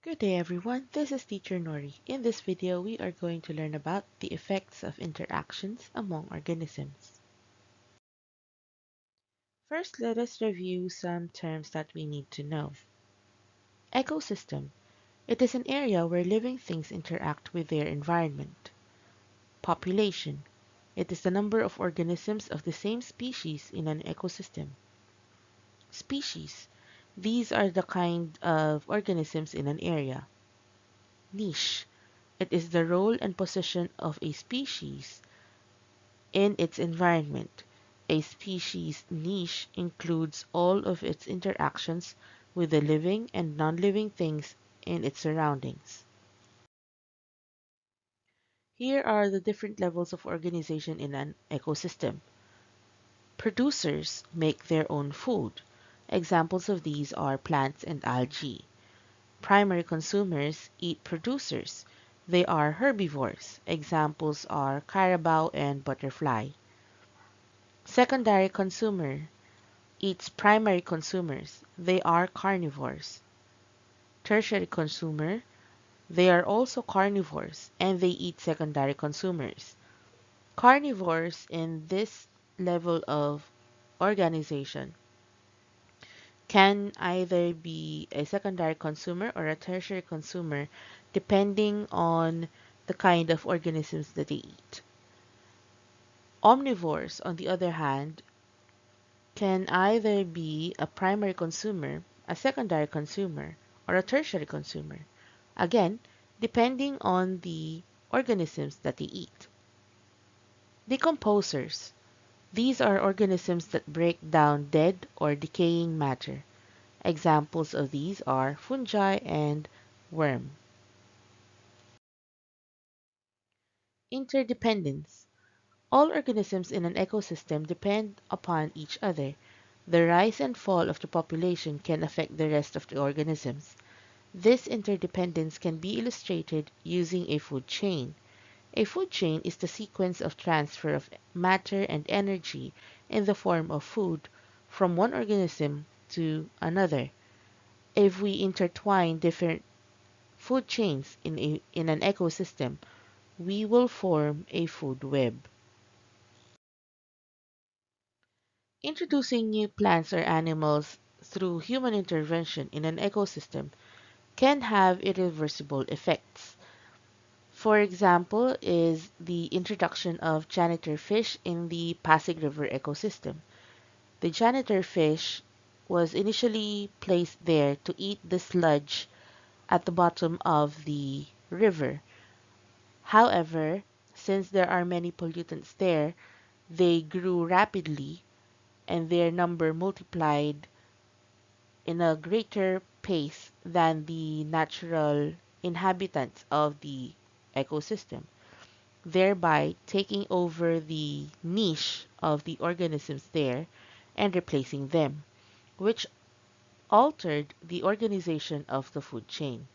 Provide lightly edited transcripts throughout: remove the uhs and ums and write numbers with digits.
Good day everyone, this is Teacher Nori. In this video, we are going to learn about the effects of interactions among organisms. First, let us review some terms that we need to know. Ecosystem. It is an area where living things interact with their environment. Population. It is the number of organisms of the same species in an ecosystem. Species. These are the kind of organisms in an area. Niche. It is the role and position of a species in its environment. A species niche includes all of its interactions with the living and non-living things in its surroundings. Here are the different levels of organization in an ecosystem. Producers make their own food. Examples of these are plants and algae. Primary consumers eat producers. They are herbivores. Examples are carabao and butterfly. Secondary consumer eats primary consumers. They are carnivores. Tertiary consumer, they are also carnivores and they eat secondary consumers. Carnivores in this level of organization can either be a secondary consumer or a tertiary consumer depending on the kind of organisms that they eat. Omnivores, on the other hand, can either be a primary consumer, a secondary consumer, or a tertiary consumer, again, depending on the organisms that they eat. Decomposers. These are organisms that break down dead or decaying matter. Examples of these are fungi and worm. Interdependence. All organisms in an ecosystem depend upon each other. The rise and fall of the population can affect the rest of the organisms. This interdependence can be illustrated using a food chain. A food chain is the sequence of transfer of matter and energy in the form of food from one organism to another. If we intertwine different food chains in an ecosystem, we will form a food web. Introducing new plants or animals through human intervention in an ecosystem can have irreversible effects. For example, is the introduction of janitor fish in the Pasig River ecosystem. The janitor fish was initially placed there to eat the sludge at the bottom of the river. However, since there are many pollutants there, they grew rapidly and their number multiplied in a greater pace than the natural inhabitants of the ecosystem, thereby taking over the niche of the organisms there and replacing them, which altered the organization of the food chain.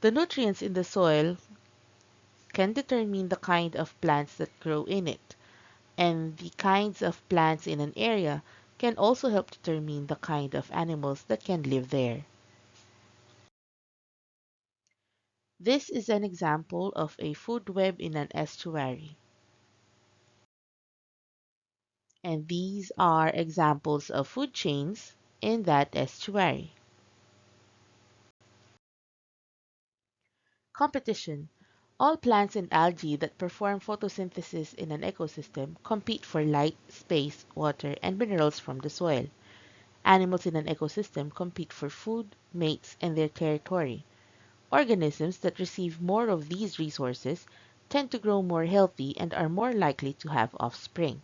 The nutrients in the soil can determine the kind of plants that grow in it, and the kinds of plants in an area can also help determine the kind of animals that can live there. This is an example of a food web in an estuary. And these are examples of food chains in that estuary. Competition. All plants and algae that perform photosynthesis in an ecosystem compete for light, space, water, and minerals from the soil. Animals in an ecosystem compete for food, mates, and their territory. Organisms that receive more of these resources tend to grow more healthy and are more likely to have offspring.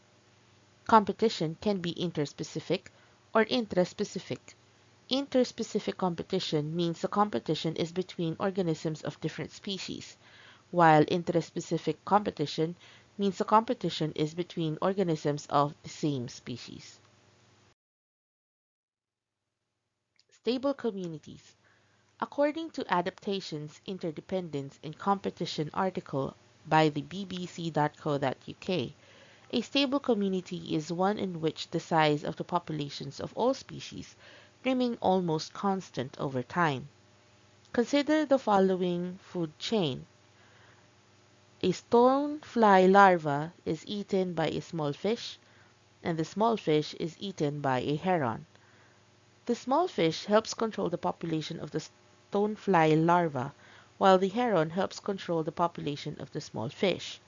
Competition can be interspecific or intraspecific. Interspecific competition means the competition is between organisms of different species, while intraspecific competition means the competition is between organisms of the same species. Stable communities. According to Adaptations, Interdependence, and Competition article by the bbc.co.uk, a stable community is one in which the size of the populations of all species remaining almost constant over time. Consider the following food chain. A stonefly larva is eaten by a small fish, and the small fish is eaten by a heron. The small fish helps control the population of the stonefly larva, while the heron helps control the population of the small fish.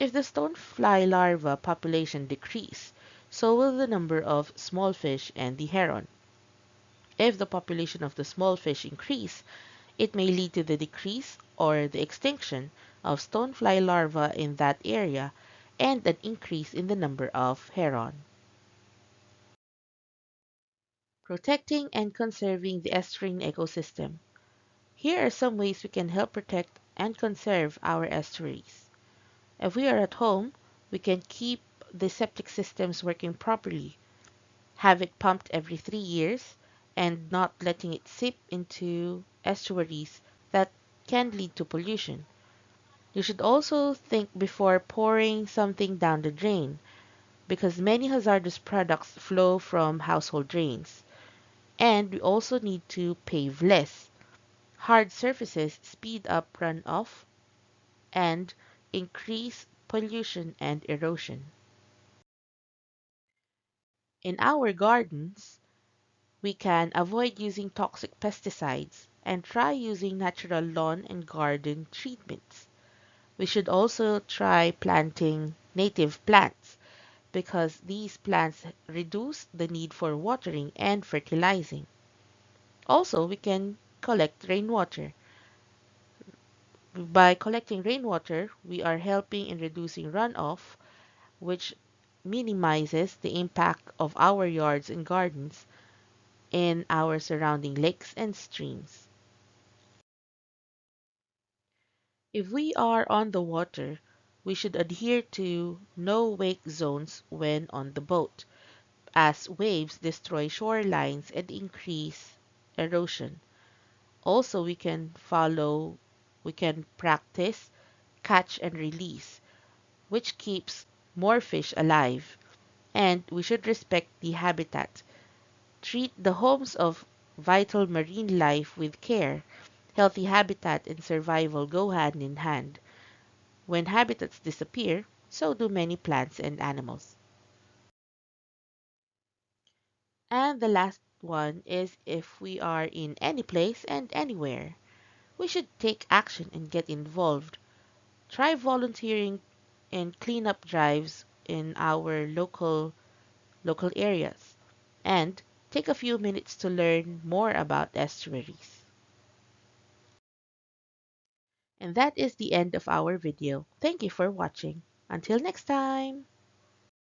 If the stonefly larva population decrease, so will the number of small fish and the heron. If the population of the small fish increase, it may lead to the decrease or the extinction of stonefly larvae in that area and an increase in the number of heron. Protecting and conserving the estuarine ecosystem. Here are some ways we can help protect and conserve our estuaries. If we are at home, we can keep the septic systems working properly, have it pumped every 3 years, and not letting it seep into estuaries that can lead to pollution. You should also think before pouring something down the drain, because many hazardous products flow from household drains. And we also need to pave less. Hard surfaces speed up runoff and increase pollution and erosion. In our gardens, we can avoid using toxic pesticides and try using natural lawn and garden treatments. We should also try planting native plants because these plants reduce the need for watering and fertilizing. Also, we can collect rainwater. By collecting rainwater, we are helping in reducing runoff, which minimizes the impact of our yards and gardens in our surrounding lakes and streams. If we are on the water, we should adhere to no wake zones when on the boat, as waves destroy shorelines and increase erosion. Also, we can practice catch and release, which keeps more fish alive. And we should respect the habitat. Treat the homes of vital marine life with care. Healthy habitat and survival go hand in hand. When habitats disappear, so do many plants and animals. And the last one is if we are in any place and anywhere, we should take action and get involved. Try volunteering in cleanup drives in our local areas and take a few minutes to learn more about estuaries. And that is the end of our video. Thank you for watching. Until next time!